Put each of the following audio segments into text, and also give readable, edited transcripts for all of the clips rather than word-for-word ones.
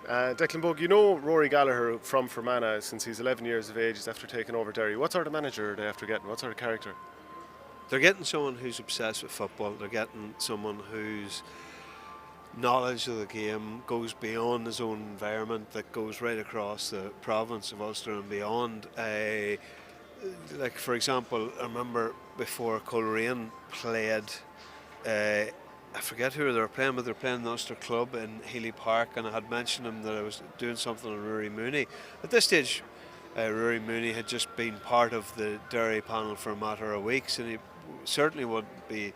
Declan Bogue, you know Rory Gallagher from Fermanagh since he's 11 years of age, after taking over Derry. What sort of manager are they after getting? What sort of character? They're getting someone who's obsessed with football. They're getting someone whose knowledge of the game goes beyond his own environment, that goes right across the province of Ulster and beyond. Like, for example, I remember before Coleraine played, I forget who they were playing, but they were playing the Ulster Club in Healy Park, and I had mentioned him that I was doing something on Rory Mooney. At this stage, Rory Mooney had just been part of the Derry panel for a matter of weeks, and he certainly wouldn't be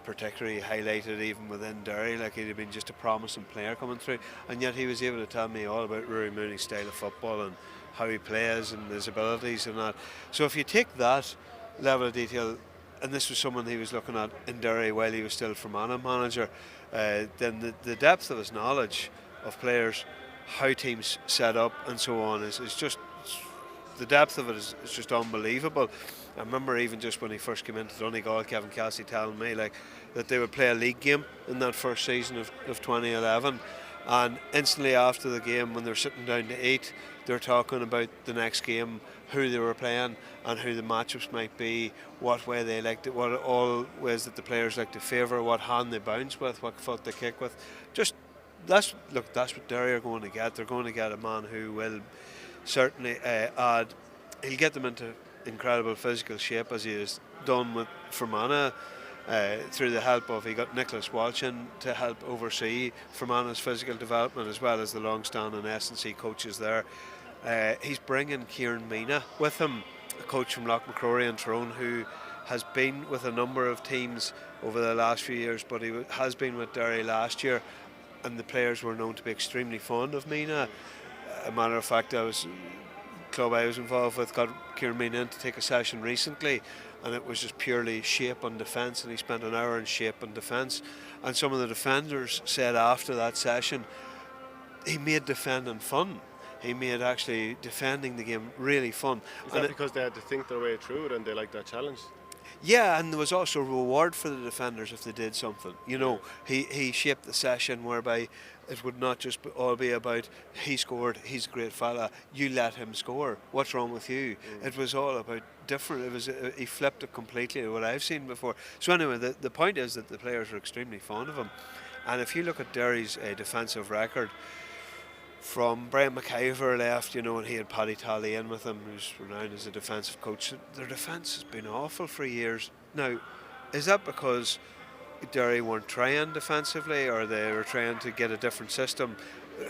particularly highlighted even within Derry. Like, he'd have been just a promising player coming through, and yet he was able to tell me all about Rory Mooney's style of football and how he plays and his abilities and that. So if you take that level of detail, and this was someone he was looking at in Derry while he was still Fermanagh manager, then the depth of his knowledge of players, how teams set up and so on is just, the depth of it is just unbelievable. I remember even just when he first came into Donegal, Kevin Cassie telling me like that they would play a league game in that first season of 2011, and instantly after the game, when they're sitting down to eat, they're talking about the next game, who they were playing and who the matchups might be, what way they liked it, what all ways that the players like to favour, what hand they bounce with, what foot they kick with. Just that's what Derry are going to get. They're going to get a man who will certainly add. He'll get them into incredible physical shape, as he has done with Fermanagh, through the help of, he got Nicholas Walsh in to help oversee Fermanagh's physical development, as well as the long-standing S&C coaches there. He's bringing Kieran Mina with him, a coach from Lochmacrory and Tyrone, who has been with a number of teams over the last few years, but he has been with Derry last year, and the players were known to be extremely fond of Mina. A matter of fact, club I was involved with got Kieran Mina in to take a session recently, and it was just purely shape and defence, and he spent an hour in shape and defence, and some of the defenders said after that session he made defending fun. He made actually defending the game really fun. Is that because they had to think their way through it and they liked that challenge? Yeah, and there was also a reward for the defenders if they did something. You know, he shaped the session whereby it would not just all be about he scored, he's a great fella, you let him score, what's wrong with you? It was all about different. It was he flipped it completely to what I've seen before. So anyway, the point is that the players are extremely fond of him, and if you look at Derry's defensive record, from Brian McIver left, you know, and he had Paddy Talley in with him, who's renowned as a defensive coach. Their defence has been awful for years. Now, is that because Derry weren't trying defensively, or they were trying to get a different system?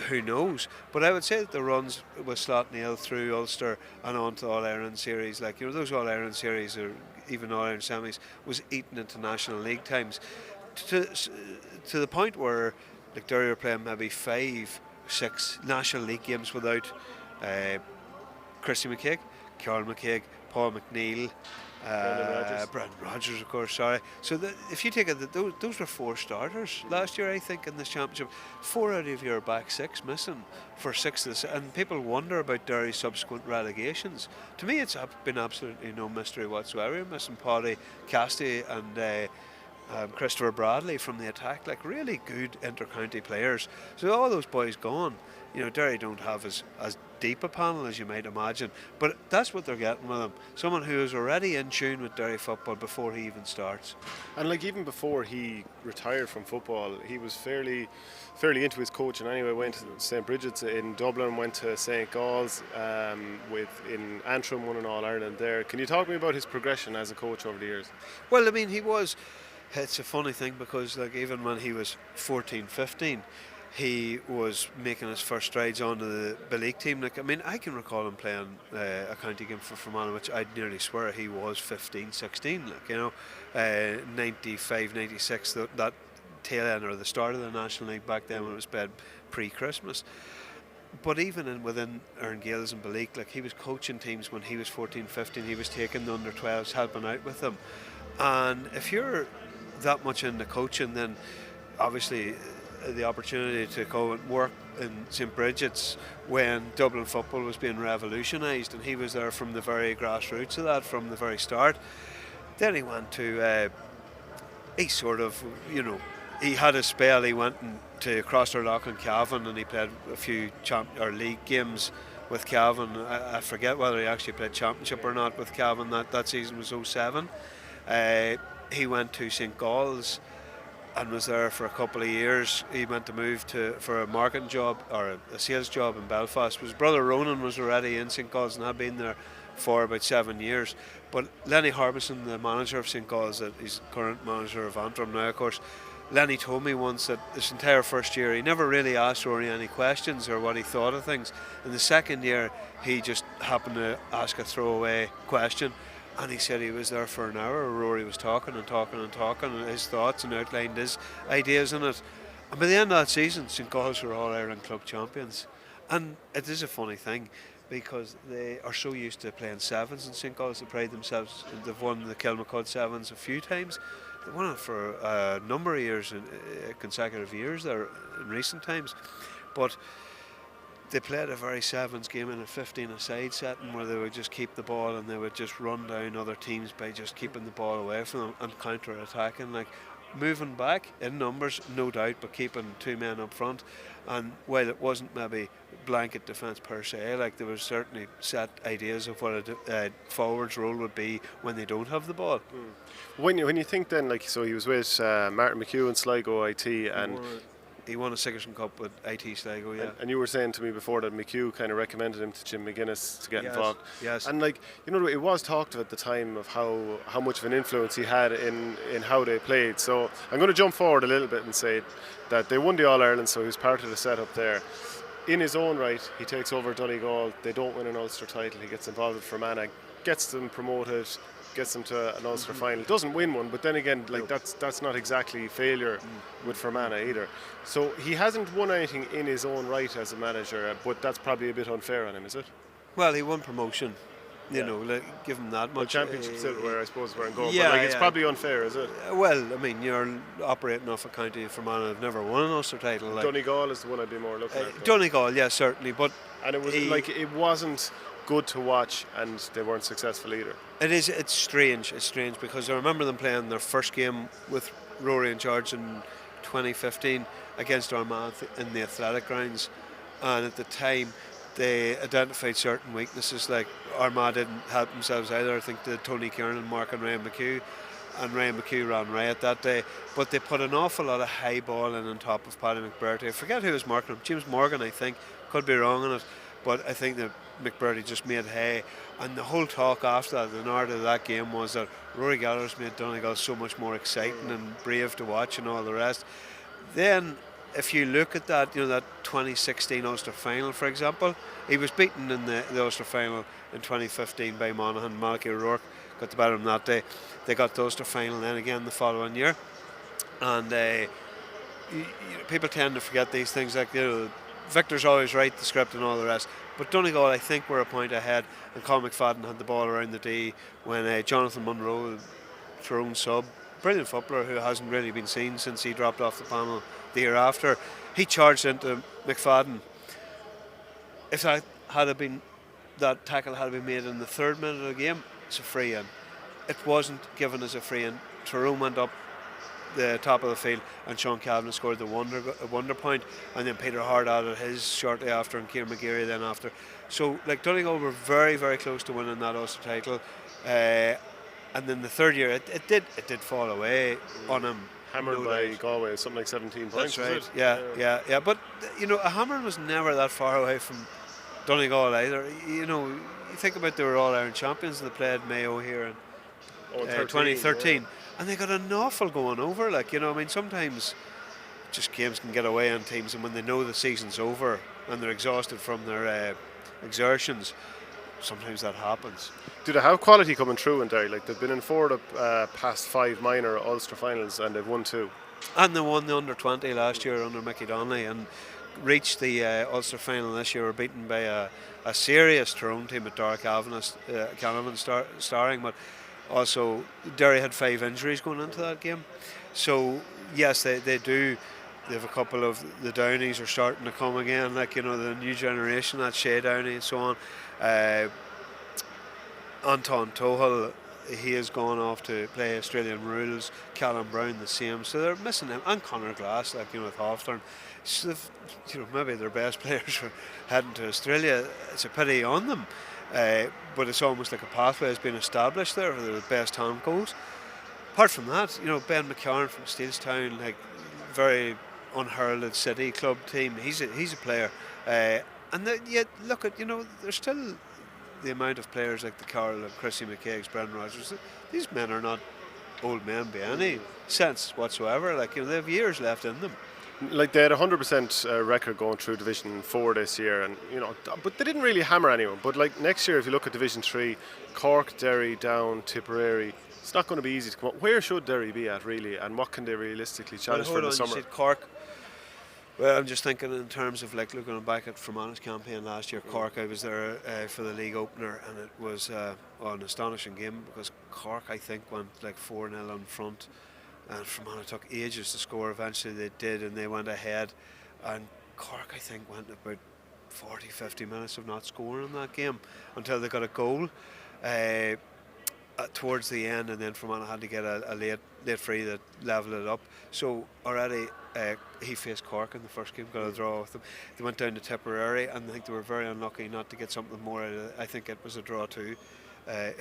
Who knows? But I would say that the runs with Slot Neil through Ulster and on to All-Ireland series, like, you know, those All-Ireland series or even All-Ireland semis, was eaten into National League times to the point where, like, Derry were playing maybe 5-6 National League games without Christy McCaig, Carl McCaig, Paul McNeil, Brendan Rodgers, of course, sorry. So if you take it, those were 4 starters last year, I think, in this championship. 4 out of your back 6 missing for 6 of the, and people wonder about Derry's subsequent relegations. To me, it's been absolutely no mystery whatsoever. You're missing Paddy Casty and Christopher Bradley from the attack, like really good inter-county players. So all those boys gone. You know, Derry don't have as deep a panel as you might imagine, but that's what they're getting with him. Someone who is already in tune with Derry football before he even starts. And like, even before he retired from football, he was fairly into his coaching anyway. Went to St Bridget's in Dublin, went to St Gall's, in Antrim, won an All-Ireland there. Can you talk to me about his progression as a coach over the years? Well, I mean, it's a funny thing because, like, even when he was 14, 15, he was making his first strides onto the B-League team. Like, I mean, I can recall him playing a county game for Fermanagh, which I'd nearly swear he was 15, 16. Like, you know, 95, 96, that tail end or the start of the National League back then when it was played pre-Christmas. But even within Erin Gales and B-League, like, he was coaching teams when he was 14, 15. He was taking the under-12s, helping out with them. And if you're that much into coaching, then obviously the opportunity to go and work in St Bridget's when Dublin football was being revolutionised, and he was there from the very grassroots of that, from the very start. Then he went to he sort of, you know, he had a spell. He went to Crossterlock and Cavan, and he played a few league games with Cavan. I forget whether he actually played championship or not with Cavan. That season was 07. He went to St Gall's and was there for a couple of years. He went to move for a marketing job or a sales job in Belfast. His brother Ronan was already in St Gall's and had been there for about 7 years. But Lenny Harbison, the manager of St Gall's, he's current manager of Antrim now, of course. Lenny told me once that this entire first year he never really asked Rory any questions or what he thought of things. In the second year he just happened to ask a throwaway question, and he said he was there for an hour. Rory was talking and his thoughts, and outlined his ideas in it. And by the end of that season, St Gall's were All Ireland club champions. And it is a funny thing, because they are so used to playing sevens in St Gall's. They pride themselves. They've won the Kilmacud sevens a few times. They won it for a number of years, consecutive years there in recent times. But they played a very sevens game in a 15-a-side setting, where they would just keep the ball and they would just run down other teams by just keeping the ball away from them and counter-attacking, like moving back in numbers, no doubt, but keeping two men up front. And while it wasn't maybe blanket defence per se, like there was certainly set ideas of what a forward's role would be when they don't have the ball. When you think then, like, so he was with Martin McHugh and Sligo IT, and he won a Sigerson Cup with IT Sligo, yeah. And you were saying to me before that McHugh kind of recommended him to Jim McGuinness to get involved. Yes. And like, you know, it was talked of at the time of how much of an influence he had in how they played. So I'm going to jump forward a little bit and say that they won the All-Ireland, so he was part of the setup there. In his own right, he takes over Donegal. They don't win an Ulster title. He gets involved with Fermanagh, gets them promoted, gets them to an Ulster final. Doesn't win one, but then again, like that's not exactly failure with Fermanagh either. So he hasn't won anything in his own right as a manager, but that's probably a bit unfair on him, is it? Well, he won promotion. You know, like, give him that much. Well, championship silverware, I suppose, where I'm going. Yeah, but like, it's probably unfair, is it? Well, I mean, you're operating off a county Fermanagh have never won an Ulster title. Like, Donegal is the one I'd be more looking at. Donegal, yeah, certainly, but and it was it wasn't good to watch, and they weren't successful either. It's strange because I remember them playing their first game with Rory in charge in 2015 against Armagh in the athletic grounds, and at the time they identified certain weaknesses, like Armagh didn't help themselves either. I think the Tony Kiernan, Mark and Ryan McHugh ran riot that day, but they put an awful lot of high ball in on top of Paddy McBurty. I forget who was marking him, James Morgan I think, could be wrong on it, but I think that McBurty just made hay. And the whole talk after that, the narrative of that game, was that Rory Gallagher's made Donegal so much more exciting and brave to watch and all the rest. Then if you look at that, you know, that 2016 Ulster final, for example, he was beaten in the Ulster final in 2015 by Monaghan. Malachy O'Rourke got the better of him that day. They got the Ulster final then again the following year. And people tend to forget these things, like, you know, Victor's always right, the script and all the rest. But Donegal, I think, were a point ahead, and Colin McFadden had the ball around the D when Jonathan Munro, Tyrone sub, brilliant footballer who hasn't really been seen since he dropped off the panel the year after, he charged into McFadden. If that tackle had been made in the 3rd minute of the game, it's a free in. It wasn't given as a free in. Tyrone went up the top of the field and Sean Kavanagh scored the wonder point, and then Peter Hart added his shortly after, and Kieran McGeary then after. So like, Donegal were very, very close to winning that Ulster title, and then the 3rd year it did fall away on him. Hammered by Galway, something like 17 points. That's right. Yeah. But you know, a hammer was never that far away from Donegal either. You know, you think about, they were All-Ireland champions and they played Mayo here in 2013, and they got an awful going over. Like, you know, I mean, sometimes just games can get away on teams, and when they know the season's over and they're exhausted from their exertions, sometimes that happens. Do they have quality coming through in Derry? Like, they've been in 4 of the past 5 minor Ulster finals, and they've won 2. And they won the under-20 last year under Mickey Donnelly, and reached the Ulster final this year. Were beaten by a serious Tyrone team at Dara Canavan starring, but also Derry had 5 injuries going into that game. So yes, they do. They have a couple of the Downies are starting to come again, like, you know, the new generation, that Shea Downey and so on. Anton Tohal he has gone off to play Australian rules. Callum Brown the same, so they're missing him, and Conor Glass, like with Hawthorn. So maybe their best players are heading to Australia. It's a pity on them, but it's almost like a pathway has been established there for the best hand goals. Apart from that, Ben McCarron from Steelstown, like very unheralded City club team. He's a player, and yet look at there's still the amount of players like the Carroll and Chrissy McKaigs, Brendan Rodgers. These men are not old men by any sense whatsoever. Like they have years left in them. Like they had a 100% record going through Division 4 this year, and but they didn't really hammer anyone. But like next year, if you look at Division 3, Cork, Derry, Down, Tipperary, it's not going to be easy to come up. Where should Derry be at really, and what can they realistically challenge for in the summer? You said Cork. Well, I'm just thinking in terms of like looking back at Fermanagh campaign last year. Cork, I was there for the league opener, and it was an astonishing game because Cork, I think, went like 4-0 in front. And Fermanagh took ages to score. Eventually they did, and they went ahead. And Cork, I think, went about 40-50 minutes of not scoring in that game until they got a goal towards the end, and then Fermanagh had to get a late free that levelled it up. So already he faced Cork in the first game, got a draw with them. They went down to Tipperary, and I think they were very unlucky not to get something more out of it. I think it was a draw too.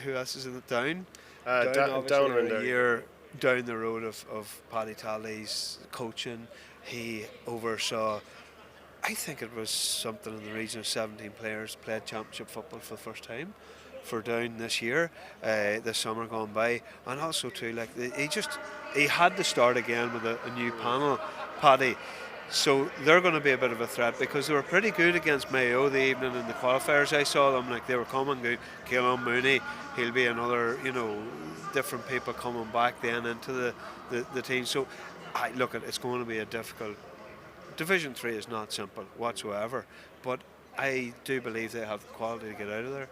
Who else is in it? Down Down in a year down the road of Paddy Tally's coaching. He oversaw, I think it was something in the region of 17 players played championship football for the first time for Down this year, this summer gone by. And also too, like he had to start again with a new panel, Paddy. So they're going to be a bit of a threat because they were pretty good against Mayo the evening in the qualifiers. I saw them, like they were coming good. Keelan Mooney, he'll be another, different people coming back then into the team. So I look at it's going to be a difficult. Division 3 is not simple whatsoever, but I do believe they have the quality to get out of there.